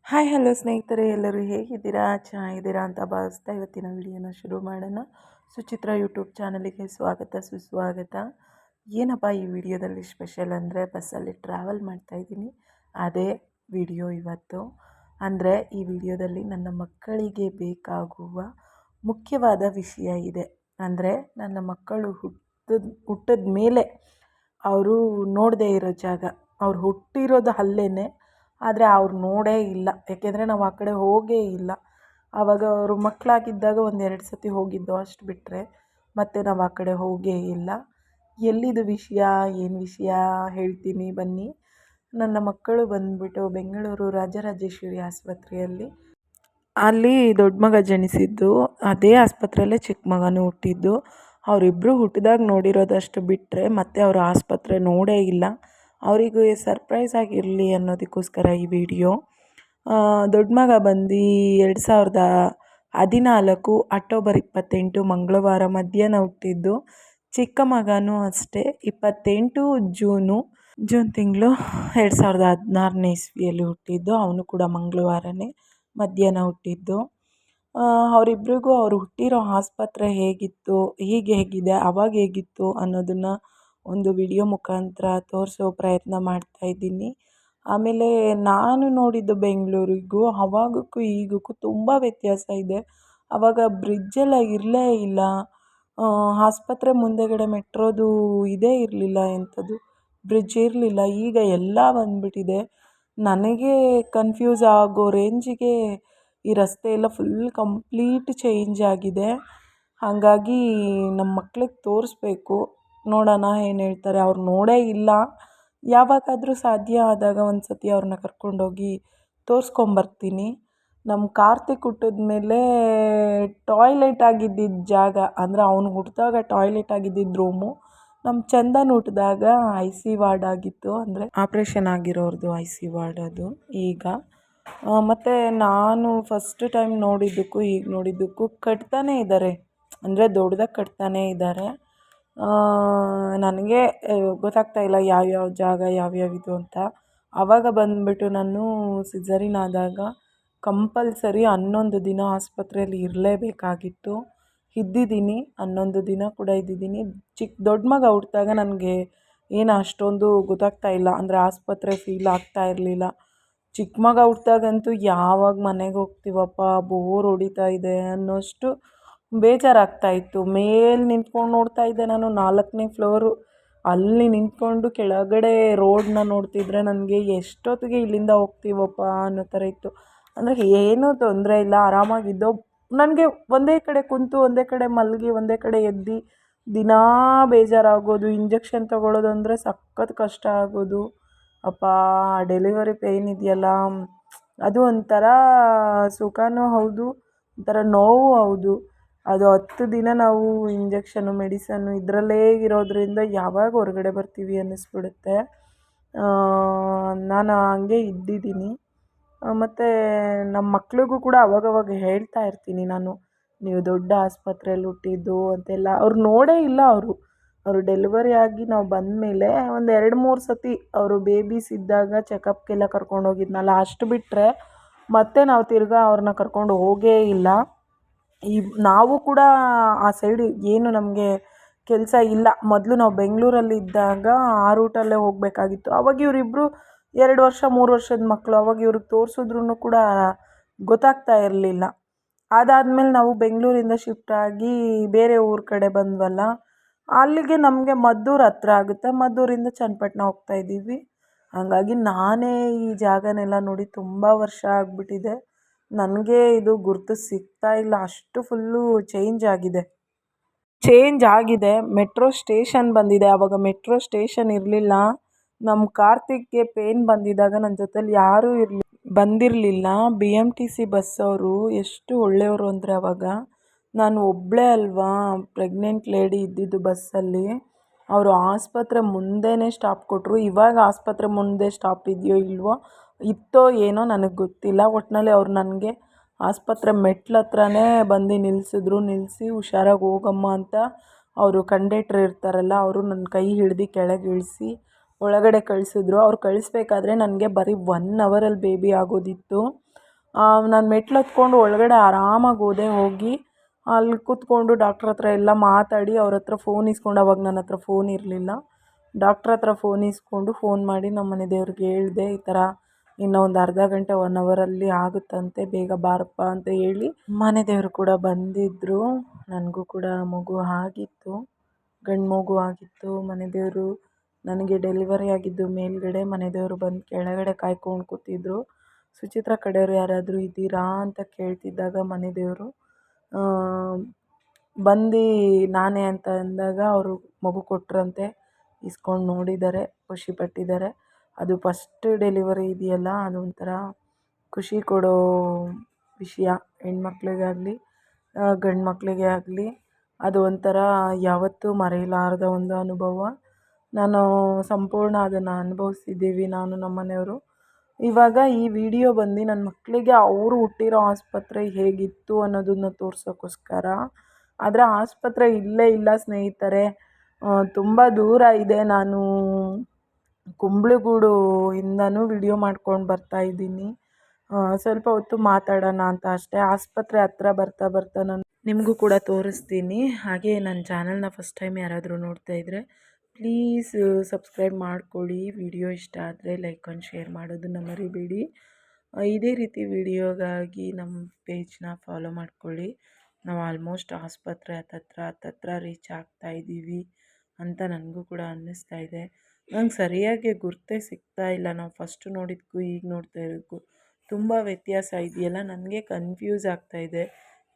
Hi hello ಸ್ನೇಹಿತರೆ, ಎಲ್ಲರೂ ಹೇಗಿದ್ದೀರಾ? ಚೆನ್ನಾಗಿದ್ದೀರಾ ಅಂತ ಭಾವಿಸ್ತಾ ಇವತ್ತಿನ ವಿಡಿಯೋನ ಶುರು ಮಾಡೋಣ. ಸುಚಿತ್ರ ಯೂಟ್ಯೂಬ್ ಚಾನಲಿಗೆ ಸ್ವಾಗತ ಸುಸ್ವಾಗತ. ಏನಪ್ಪ ಈ ವಿಡಿಯೋದಲ್ಲಿ ಸ್ಪೆಷಲ್ ಅಂದರೆ, ಬಸ್ಸಲ್ಲಿ ಟ್ರಾವೆಲ್ ಮಾಡ್ತಾಯಿದ್ದೀನಿ, ಅದೇ ವಿಡಿಯೋ ಇವತ್ತು. ಅಂದರೆ ಈ ವಿಡಿಯೋದಲ್ಲಿ ನನ್ನ ಮಕ್ಕಳಿಗೆ ಬೇಕಾಗುವ ಮುಖ್ಯವಾದ ವಿಷಯ ಇದೆ. ಅಂದರೆ ನನ್ನ ಮಕ್ಕಳು ಹುಟ್ಟಿದ ಮೇಲೆ ಅವರು ನೋಡದೇ ಇರೋ ಜಾಗ, ಅವ್ರು ಹುಟ್ಟಿರೋದು ಅಲ್ಲೇ, ಆದರೆ ಅವ್ರು ನೋಡೇ ಇಲ್ಲ. ಯಾಕೆಂದರೆ ನಾವು ಆ ಕಡೆ ಹೋಗೇ ಇಲ್ಲ. ಆವಾಗ ಅವರು ಮಕ್ಕಳಾಗಿದ್ದಾಗ ಒಂದೆರಡು ಸತಿ ಹೋಗಿದ್ದು, ಅಷ್ಟು ಬಿಟ್ಟರೆ ಮತ್ತು ನಾವು ಆ ಕಡೆ ಹೋಗೇ ಇಲ್ಲ. ಎಲ್ಲಿದು ವಿಷಯ, ಏನು ವಿಷಯ ಹೇಳ್ತೀನಿ ಬನ್ನಿ. ನನ್ನ ಮಕ್ಕಳು ಬಂದುಬಿಟ್ಟು ಬೆಂಗಳೂರು ರಾಜರಾಜೇಶ್ವರಿ ಆಸ್ಪತ್ರೆಯಲ್ಲಿ, ಅಲ್ಲಿ ದೊಡ್ಡ ಮಗ ಜನಿಸಿದ್ದು, ಅದೇ ಆಸ್ಪತ್ರೆಯಲ್ಲೇ ಚಿಕ್ಕ ಮಗನೂ ಹುಟ್ಟಿದ್ದು. ಅವರಿಬ್ಬರು ಹುಟ್ಟಿದಾಗ ನೋಡಿರೋದಷ್ಟು ಬಿಟ್ಟರೆ ಮತ್ತೆ ಅವರು ಆಸ್ಪತ್ರೆ ನೋಡೇ ಇಲ್ಲ. ಅವರಿಗೆ ಸರ್ಪ್ರೈಸ್ ಆಗಿರಲಿ ಅನ್ನೋದಕ್ಕೋಸ್ಕರ ಈ ವಿಡಿಯೋ. ದೊಡ್ಡ ಮಗ ಬಂದು 2014 ಅಕ್ಟೋಬರ್ 28 ಮಂಗಳವಾರ ಮಧ್ಯಾಹ್ನ ಹುಟ್ಟಿದ್ದು. ಚಿಕ್ಕ ಮಗನೂ ಅಷ್ಟೇ 28 ಜೂನ್ ತಿಂಗಳು 2016ನೇ ಇಸ್ವಿಯಲ್ಲಿ ಹುಟ್ಟಿದ್ದು. ಅವನು ಕೂಡ ಮಂಗಳವಾರನೇ ಮಧ್ಯಾಹ್ನ ಹುಟ್ಟಿದ್ದು. ಅವರಿಬ್ರಿಗೂ ಅವರು ಹುಟ್ಟಿರೋ ಆಸ್ಪತ್ರೆ ಹೇಗಿತ್ತು, ಈಗ ಹೇಗಿದೆ, ಆವಾಗ ಹೇಗಿತ್ತು ಅನ್ನೋದನ್ನು ಒಂದು ವಿಡಿಯೋ ಮುಖಾಂತರ ತೋರಿಸೋ ಪ್ರಯತ್ನ ಮಾಡ್ತಾಯಿದ್ದೀನಿ. ಆಮೇಲೆ ನಾನು ನೋಡಿದ್ದು ಬೆಂಗಳೂರಿಗೂ ಆವಾಗಕ್ಕೂ ಈಗಕ್ಕೂ ತುಂಬ ವ್ಯತ್ಯಾಸ ಇದೆ. ಆವಾಗ ಬ್ರಿಡ್ಜೆಲ್ಲ ಇರಲೇ ಇಲ್ಲ. ಆಸ್ಪತ್ರೆ ಮುಂದೆಗಡೆ ಮೆಟ್ರೋದು ಇದೇ ಇರಲಿಲ್ಲ, ಎಂಥದ್ದು ಬ್ರಿಡ್ಜ್ ಇರಲಿಲ್ಲ. ಈಗ ಎಲ್ಲ ಬಂದುಬಿಟ್ಟಿದೆ. ನನಗೆ ಕನ್ಫ್ಯೂಸ್ ಆಗೋ ರೇಂಜಿಗೆ ಈ ರಸ್ತೆ ಎಲ್ಲ ಫುಲ್ ಕಂಪ್ಲೀಟ್ ಚೇಂಜ್ ಆಗಿದೆ. ಹಾಗಾಗಿ ನಮ್ಮ ಮಕ್ಳಿಗೆ ತೋರಿಸ್ಬೇಕು, ನೋಡೋಣ ಏನು ಹೇಳ್ತಾರೆ. ಅವ್ರು ನೋಡೇ ಇಲ್ಲ. ಯಾವಾಗಾದರೂ ಸಾಧ್ಯ ಆದಾಗ ಒಂದು ಸತಿ ಅವ್ರನ್ನ ಕರ್ಕೊಂಡೋಗಿ ತೋರಿಸ್ಕೊಂಬರ್ತೀನಿ. ನಮ್ಮ ಕಾರ್ತಿಕ್ ಹುಟ್ಟಿದ್ಮೇಲೆ ಟಾಯ್ಲೆಟ್ ಆಗಿದ್ದಿದ್ದ ಜಾಗ, ಅಂದರೆ ಅವನು ಹುಟ್ಟಿದಾಗ ಟಾಯ್ಲೆಟ್ ಆಗಿದ್ದಿದ್ದ ರೂಮು, ನಮ್ಮ ಚಂದನ್ ಹುಟ್ಟಿದಾಗ ಐ ಸಿ ವಾರ್ಡ್ ಆಗಿತ್ತು. ಅಂದರೆ ಆಪ್ರೇಷನ್ ಆಗಿರೋರ್ದು ಐ ಸಿ ವಾರ್ಡ್ ಅದು ಈಗ. ಮತ್ತು ನಾನು ಫಸ್ಟ್ ಟೈಮ್ ನೋಡಿದ್ದಕ್ಕೂ ಈಗ ನೋಡಿದ್ದಕ್ಕೂ ಕಟ್ತಾನೇ ಇದ್ದಾರೆ, ಅಂದರೆ ದೊಡ್ಡದಾಗಿ ಕಟ್ತಾನೇ ಇದ್ದಾರೆ. ನನಗೆ ಗೊತ್ತಾಗ್ತಾ ಇಲ್ಲ ಯಾವ್ಯಾವ ಜಾಗ ಯಾವ್ಯಾವಿದು ಅಂತ. ಆವಾಗ ಬಂದುಬಿಟ್ಟು ನಾನು ಸಿಸರಿನ್ ಆದಾಗ ಕಂಪಲ್ಸರಿ 11 ದಿನ ಆಸ್ಪತ್ರೆಯಲ್ಲಿ ಇರಲೇಬೇಕಾಗಿತ್ತು. ಇದ್ದಿದ್ದೀನಿ, 11 ದಿನ ಕೂಡ ಇದ್ದಿದ್ದೀನಿ. ದೊಡ್ಡ ಮಗ ಹುಟ್ಟಿದಾಗ ನನಗೆ ಏನು ಅಷ್ಟೊಂದು ಗೊತ್ತಾಗ್ತಾ ಇಲ್ಲ, ಅಂದರೆ ಆಸ್ಪತ್ರೆ ಫೀಲ್ ಆಗ್ತಾ ಇರಲಿಲ್ಲ. ಚಿಕ್ಕ ಮಗ ಹುಟ್ಟಿದಾಗಂತೂ ಯಾವಾಗ ಮನೆಗೆ ಹೋಗ್ತೀವಪ್ಪ, ಬೋರ್ ಹೊಡಿತಾ ಇದೆ ಅನ್ನೋಷ್ಟು ಬೇಜಾರಾಗ್ತಾಯಿತ್ತು. ಮೇಲೆ ನಿಂತ್ಕೊಂಡು ನೋಡ್ತಾ ಇದ್ದೆ ನಾನು, 4ನೇ ಫ್ಲೋರು, ಅಲ್ಲಿ ನಿಂತ್ಕೊಂಡು ಕೆಳಗಡೆ ರೋಡನ್ನ ನೋಡ್ತಿದ್ರೆ ನನಗೆ ಎಷ್ಟೊತ್ತಿಗೆ ಇಲ್ಲಿಂದ ಹೋಗ್ತೀವಪ್ಪ ಅನ್ನೋ ಥರ ಇತ್ತು. ಅಂದರೆ ಏನೂ ತೊಂದರೆ ಇಲ್ಲ, ಆರಾಮಾಗಿದ್ದೋ. ನನಗೆ ಒಂದೇ ಕಡೆ ಕುಂತು ಒಂದೇ ಕಡೆ ಮಲಗಿ ಒಂದೇ ಕಡೆ ಎದ್ದು ದಿನಾ ಬೇಜಾರಾಗೋದು. ಇಂಜೆಕ್ಷನ್ ತಗೊಳ್ಳೋದು ಅಂದರೆ ಸಖತ್ ಕಷ್ಟ ಆಗೋದು. ಅಪ್ಪ, ಡೆಲಿವರಿ ಪೇಯ್ನ್ ಇದೆಯಲ್ಲ, ಅದು ಒಂಥರ ಸುಖನೂ ಹೌದು, ಒಂಥರ ನೋವು ಹೌದು. ಅದು 10 ದಿನ ನಾವು ಇಂಜೆಕ್ಷನ್ನು ಮೆಡಿಸನ್ನು ಇದರಲ್ಲೇ ಇರೋದರಿಂದ ಯಾವಾಗ ಹೊರಗಡೆ ಬರ್ತೀವಿ ಅನ್ನಿಸ್ಬಿಡುತ್ತೆ. ನಾನು ಹಂಗೆ ಇದ್ದಿದ್ದೀನಿ. ಮತ್ತು ನಮ್ಮ ಮಕ್ಳಿಗೂ ಕೂಡ ಅವಾಗವಾಗ ಹೇಳ್ತಾ ಇರ್ತೀನಿ ನಾನು, ನೀವು ದೊಡ್ಡ ಆಸ್ಪತ್ರೆಯಲ್ಲಿ ಹುಟ್ಟಿದ್ದು ಅಂತೆಲ್ಲ. ಅವ್ರು ನೋಡೇ ಇಲ್ಲ. ಅವರು ಡೆಲಿವರಿ ಆಗಿ ನಾವು ಬಂದಮೇಲೆ ಒಂದು 2-3 ಸತಿ ಅವರು ಬೇಬೀಸ್ ಇದ್ದಾಗ ಚೆಕಪ್ಗೆಲ್ಲ ಕರ್ಕೊಂಡೋಗಿದ್ನಲ್ಲ, ಅಷ್ಟು ಬಿಟ್ಟರೆ ಮತ್ತೆ ನಾವು ತಿರ್ಗಾ ಅವ್ರನ್ನ ಕರ್ಕೊಂಡು ಹೋಗೇ ಇಲ್ಲ. ನಾವು ಕೂಡ ಆ ಸೈಡ್ ಏನು ನಮಗೆ ಕೆಲಸ ಇಲ್ಲ. ಮೊದಲು ನಾವು ಬೆಂಗಳೂರಲ್ಲಿದ್ದಾಗ ಆ ರೂಟಲ್ಲೇ ಹೋಗಬೇಕಾಗಿತ್ತು. ಆವಾಗ ಇವರಿಬ್ಬರು 2 ವರ್ಷ 3 ವರ್ಷದ ಮಕ್ಕಳು. ಆವಾಗ ಇವ್ರಿಗೆ ತೋರಿಸಿದ್ರೂ ಕೂಡ ಗೊತ್ತಾಗ್ತಾ ಇರಲಿಲ್ಲ. ಅದಾದಮೇಲೆ ನಾವು ಬೆಂಗಳೂರಿಂದ ಶಿಫ್ಟ್ ಆಗಿ ಬೇರೆ ಊರ ಕಡೆ ಬಂದ್ವಲ್ಲ, ಅಲ್ಲಿಗೆ ನಮಗೆ ಮದ್ದೂರು ಹತ್ರ ಆಗುತ್ತೆ. ಮದ್ದೂರಿಂದ ಚನ್ನಪಟ್ಟಣ ಹೋಗ್ತಾಯಿದ್ದೀವಿ. ಹಾಗಾಗಿ ನಾನೇ ಈ ಜಾಗನೆಲ್ಲ ನೋಡಿ ತುಂಬ ವರ್ಷ ಆಗಿಬಿಟ್ಟಿದೆ. ನನಗೆ ಇದು ಗುರ್ತು ಸಿಗ್ತಾ ಇಲ್ಲ, ಅಷ್ಟು ಫುಲ್ಲು ಚೇಂಜ್ ಆಗಿದೆ. ಮೆಟ್ರೋ ಸ್ಟೇಷನ್ ಬಂದಿದೆ. ಆವಾಗ ಮೆಟ್ರೋ ಸ್ಟೇಷನ್ ಇರಲಿಲ್ಲ. ನಮ್ಮ ಕಾರ್ತಿಕ್ಗೆ ಪೇಯ್ನ್ ಬಂದಿದ್ದಾಗ ನನ್ನ ಜೊತೇಲಿ ಯಾರೂ ಬಂದಿರಲಿಲ್ಲ. BMTC ಬಸ್ಸವರು ಎಷ್ಟು ಒಳ್ಳೆಯವರು ಅಂದರೆ, ಆವಾಗ ನಾನು ಒಬ್ಬಳೇ ಅಲ್ವಾ ಪ್ರೆಗ್ನೆಂಟ್ ಲೇಡಿ ಇದ್ದಿದ್ದು ಬಸ್ಸಲ್ಲಿ. ಅವರು ಆಸ್ಪತ್ರೆ ಮುಂದೆನೇ ಸ್ಟಾಪ್ ಕೊಟ್ಟರು. ಇವಾಗ ಆಸ್ಪತ್ರೆ ಮುಂದೆ ಸ್ಟಾಪ್ ಇದೆಯೋ ಇಲ್ವೋ, ಇತ್ತೋ ಏನೋ ನನಗೆ ಗೊತ್ತಿಲ್ಲ. ಒಟ್ಟಿನಲ್ಲಿ ಅವ್ರು ನನಗೆ ಆಸ್ಪತ್ರೆ ಮೆಟ್ಲ ಹತ್ರನೇ ಬಂದು ನಿಲ್ಲಿಸಿದ್ರು. ನಿಲ್ಲಿಸಿ ಹುಷಾರಾಗಿ ಹೋಗಮ್ಮ ಅಂತ ಅವರು ಕಂಡಕ್ಟ್ರ್ ಇರ್ತಾರಲ್ಲ, ಅವರು ನನ್ನ ಕೈ ಹಿಡ್ದು ಕೆಳಗೆ ಇಳಿಸಿ ಒಳಗಡೆ ಕಳಿಸಿದ್ರು. ಅವ್ರು ಕಳಿಸ್ಬೇಕಾದ್ರೆ ನನಗೆ ಬರೀ 1 ಅವರಲ್ಲಿ ಬೇಬಿ ಆಗೋದಿತ್ತು. ನಾನು ಮೆಟ್ಲು ಹತ್ಕೊಂಡು ಒಳಗಡೆ ಆರಾಮಾಗಿ ಹೋಗಿ ಅಲ್ಲಿ ಕೂತ್ಕೊಂಡು ಡಾಕ್ಟ್ರ್ ಹತ್ರ ಎಲ್ಲ ಮಾತಾಡಿ ಅವ್ರ ಹತ್ರ ಫೋನ್ ಇಸ್ಕೊಂಡು, ಅವಾಗ ನನ್ನ ಹತ್ರ ಫೋನ್ ಇರಲಿಲ್ಲ, ಡಾಕ್ಟ್ರ್ ಹತ್ರ ಫೋನ್ ಇಸ್ಕೊಂಡು ಫೋನ್ ಮಾಡಿ ನಮ್ಮ ಮನೆ ದೇವ್ರಿಗೆ ಹೇಳಿದೆ, ಈ ಥರ ಇನ್ನೂ ಒಂದು ಅರ್ಧ ಗಂಟೆ 1 ಅವರಲ್ಲಿ ಆಗುತ್ತಂತೆ, ಬೇಗ ಬಾರಪ್ಪ ಅಂತ ಹೇಳಿ ಮನೆ ದೇವರು ಕೂಡ ಬಂದಿದ್ದರು. ನನಗೂ ಕೂಡ ಮಗು ಆಗಿತ್ತು, ಗಂಡು ಮಗು ಆಗಿತ್ತು. ಮನೆ ದೇವರು ನನಗೆ ಡೆಲಿವರಿ ಆಗಿದ್ದು ಮೇಲ್ಗಡೆ, ಮನೆ ದೇವರು ಬಂದು ಕೆಳಗಡೆ ಕಾಯ್ಕೊಂಡು ಕೂತಿದ್ರು. ಸುಚಿತ್ರ ಕಡೆಯವರು ಯಾರಾದರೂ ಇದ್ದೀರಾ ಅಂತ ಕೇಳ್ತಿದ್ದಾಗ ಮನೆ ದೇವರು ಬಂದು ನಾನೇ ಅಂತ ಅಂದಾಗ ಅವರು ಮಗು ಕೊಟ್ಟರಂತೆ, ಇಸ್ಕೊಂಡು ನೋಡಿದ್ದಾರೆ, ಖುಷಿಪಟ್ಟಿದ್ದಾರೆ. ಅದು ಫಸ್ಟ್ ಡೆಲಿವರಿ ಇದೆಯಲ್ಲ, ಅದು ಒಂಥರ ಖುಷಿ ಕೊಡೋ ವಿಷಯ, ಹೆಣ್ಮಕ್ಳಿಗಾಗಲಿ ಗಂಡು ಮಕ್ಕಳಿಗೆ ಆಗಲಿ. ಅದು ಒಂಥರ ಯಾವತ್ತೂ ಮರೆಯಲಾರದ ಒಂದು ಅನುಭವ. ನಾನು ಸಂಪೂರ್ಣ ಅದನ್ನು ಅನುಭವಿಸಿದ್ದೀವಿ, ನಾನು ನಮ್ಮ ಮನೆಯವರು. ಇವಾಗ ಈ ವಿಡಿಯೋ ಬಂದು ನನ್ನ ಮಕ್ಕಳಿಗೆ ಅವರು ಹುಟ್ಟಿರೋ ಆಸ್ಪತ್ರೆ ಹೇಗಿತ್ತು ಅನ್ನೋದನ್ನು ತೋರ್ಸೋಕ್ಕೋಸ್ಕರ. ಆದರೆ ಆಸ್ಪತ್ರೆ ಇಲ್ಲೇ ಇಲ್ಲ ಸ್ನೇಹಿತರೆ, ತುಂಬ ದೂರ ಇದೆ. ನಾನು ಕುಂಬ್ಳಗೂಡು ಇಂದನೂ ವಿಡಿಯೋ ಮಾಡ್ಕೊಂಡು ಬರ್ತಾಯಿದ್ದೀನಿ. ಸ್ವಲ್ಪ ಹೊತ್ತು ಮಾತಾಡೋಣ ಅಂತ ಅಷ್ಟೇ. ಆಸ್ಪತ್ರೆ ಹತ್ರ ಬರ್ತಾ ಬರ್ತಾ ನಾನು ನಿಮಗೂ ಕೂಡ ತೋರಿಸ್ತೀನಿ. ಹಾಗೆ ನನ್ನ ಚಾನಲ್ನ ಫಸ್ಟ್ ಟೈಮ್ ಯಾರಾದರೂ ನೋಡ್ತಾ ಇದ್ದರೆ ಪ್ಲೀಸ್ ಸಬ್ಸ್ಕ್ರೈಬ್ ಮಾಡ್ಕೊಳ್ಳಿ. ವಿಡಿಯೋ ಇಷ್ಟ ಆದರೆ ಲೈಕ್ ಆ್ಯಂಡ್ ಶೇರ್ ಮಾಡೋದನ್ನು ಮರಿಬೇಡಿ. ಇದೇ ರೀತಿ ವಿಡಿಯೋಗಾಗಿ ನಮ್ಮ ಪೇಜ್ನ ಫಾಲೋ ಮಾಡ್ಕೊಳ್ಳಿ. ನಾವು ಆಲ್ಮೋಸ್ಟ್ ಆಸ್ಪತ್ರೆ ಹತ್ತತ್ರ ರೀಚ್ ಆಗ್ತಾಯಿದ್ದೀವಿ ಅಂತ ನನಗೂ ಕೂಡ ಅನ್ನಿಸ್ತಾ ಇದೆ. ನಂಗೆ ಸರಿಯಾಗಿ ಗುರ್ತೇ ಸಿಗ್ತಾ ಇಲ್ಲ, ನಾವು ಫಸ್ಟು ನೋಡಿದ್ದಕ್ಕೂ ಈಗ ನೋಡ್ತಾ ಇರೋದಕ್ಕೂ ತುಂಬ ವ್ಯತ್ಯಾಸ ಇದೆಯಲ್ಲ. ನನಗೆ ಕನ್ಫ್ಯೂಸ್ ಆಗ್ತಾಯಿದೆ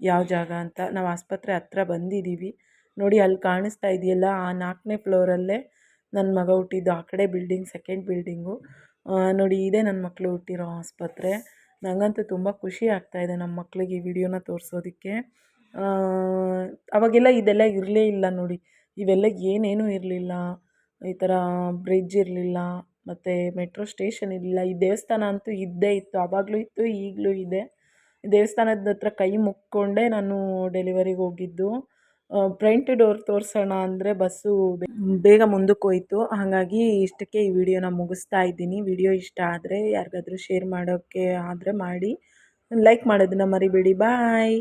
ಯಾವ ಜಾಗ ಅಂತ. ನಾವು ಆಸ್ಪತ್ರೆ ಹತ್ರ ಬಂದಿದ್ದೀವಿ ನೋಡಿ, ಅಲ್ಲಿ ಕಾಣಿಸ್ತಾ ಇದೆಯಲ್ಲ, ಆ 4ನೇ ಫ್ಲೋರಲ್ಲೇ ನನ್ನ ಮಗ ಹುಟ್ಟಿದ್ದು. ಆ ಕಡೆ ಬಿಲ್ಡಿಂಗ್ ಸೆಕೆಂಡ್ ಬಿಲ್ಡಿಂಗು ನೋಡಿ, ಇದೇ ನನ್ನ ಮಕ್ಕಳು ಹುಟ್ಟಿರೋ ಆಸ್ಪತ್ರೆ. ನನಗಂತೂ ತುಂಬ ಖುಷಿ ಆಗ್ತಾಯಿದೆ ನಮ್ಮ ಮಕ್ಕಳಿಗೆ ಈ ವಿಡಿಯೋನ ತೋರಿಸೋದಕ್ಕೆ. ಅವಾಗೆಲ್ಲ ಇದೆಲ್ಲ ಇರಲೇ ಇಲ್ಲ ನೋಡಿ, ಇವೆಲ್ಲ ಏನೇನೂ ಇರಲಿಲ್ಲ. ಈ ಥರ ಬ್ರಿಡ್ಜ್ ಇರಲಿಲ್ಲ, ಮತ್ತು ಮೆಟ್ರೋ ಸ್ಟೇಷನ್ ಇರಲಿಲ್ಲ. ಈ ದೇವಸ್ಥಾನ ಅಂತೂ ಇದ್ದೇ ಇತ್ತು, ಆವಾಗಲೂ ಇತ್ತು, ಈಗಲೂ ಇದೆ. ದೇವಸ್ಥಾನದ ಹತ್ರ ಕೈ ಮುಕ್ಕೊಂಡೇ ನಾನು ಡೆಲಿವರಿಗೆ ಹೋಗಿದ್ದು. ಫ್ರಂಟ್ ಡೋರ್ ತೋರಿಸೋಣ ಅಂದರೆ ಬಸ್ಸು ಬೇಗ ಮುಂದಕ್ಕೆ ಹೋಯಿತು. ಹಾಗಾಗಿ ಇಷ್ಟಕ್ಕೆ ಈ ವಿಡಿಯೋನ ಮುಗಿಸ್ತಾ ಇದ್ದೀನಿ. ವಿಡಿಯೋ ಇಷ್ಟ ಆದರೆ ಯಾರಿಗಾದರೂ ಶೇರ್ ಮಾಡೋಕ್ಕೆ ಆದರೆ ಮಾಡಿ, ಲೈಕ್ ಮಾಡೋದನ್ನು ಮರಿಬೇಡಿ. ಬಾಯ್.